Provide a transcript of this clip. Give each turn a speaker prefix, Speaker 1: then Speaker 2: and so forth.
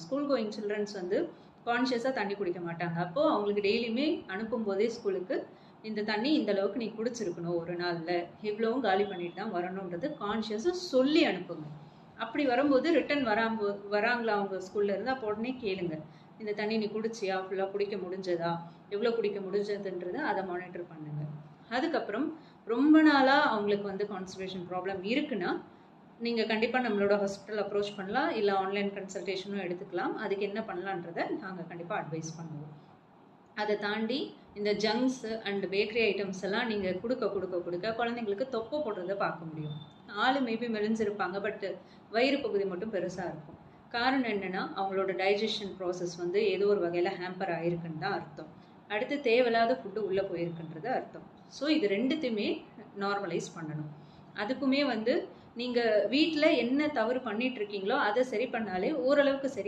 Speaker 1: School going children's வந்து கான்ஷியஸாக தண்ணி குடிக்க மாட்டாங்க. அப்போது அவங்களுக்கு டெய்லியுமே அனுப்பும் போதே ஸ்கூலுக்கு இந்த தண்ணி இந்த அளவுக்கு நீ குடிச்சிருக்கணும், ஒரு நாளில் இவ்வளவும் காலி பண்ணிட்டு தான் வரணுன்றது கான்ஷியஸாக சொல்லி அனுப்புங்க. அப்படி வரும்போது ரிட்டன் வராங்களா அவங்க ஸ்கூல்ல இருந்து, அப்போ உடனே கேளுங்க, இந்த தண்ணி நீ குடிச்சியா, ஃபுல்லாக குடிக்க முடிஞ்சதா, எவ்வளோ குடிக்க முடிஞ்சதுன்றதை அதை மானிட்டர் பண்ணுங்க. அதுக்கப்புறம் ரொம்ப நாளாக அவங்களுக்கு வந்து கான்ஸ்டிபேஷன் ப்ராப்ளம் இருக்குன்னா நீங்கள் கண்டிப்பாக நம்மளோட ஹாஸ்பிட்டல் அப்ரோச் பண்ணலாம், இல்லை ஆன்லைன் கன்சல்டேஷனும் எடுத்துக்கலாம். அதுக்கு என்ன பண்ணலான்றதை நாங்கள் கண்டிப்பாக அட்வைஸ் பண்ணுவோம். அதை தாண்டி இந்த ஜங்க்ஸ் அண்ட் பேக்கரி ஐட்டம்ஸ் எல்லாம் நீங்கள் கொடுக்க குழந்தைங்களுக்கு தொப்பை போடுறதை பார்க்க முடியும். ஆள் மேபி மெலிஞ்சிருப்பாங்க, பட் வயிறு பகுதி மட்டும் பெருசாக இருக்கும். காரணம் என்னென்னா அவங்களோட டைஜஷன் ப்ராசஸ் வந்து ஏதோ ஒரு வகையில் ஹேம்பர் ஆகிருக்குன்னு தான் அர்த்தம். அடுத்து தேவையில்லாத ஃபுட்டு உள்ளே போயிருக்குன்றது அர்த்தம். ஸோ இது ரெண்டுத்தையுமே நார்மலைஸ் பண்ணணும். அதுக்குமே வந்து நீங்கள் வீட்டில் என்ன தவறு பண்ணிட்டு இருக்கீங்களோ அதை சரி பண்ணாலே ஓரளவுக்கு சரி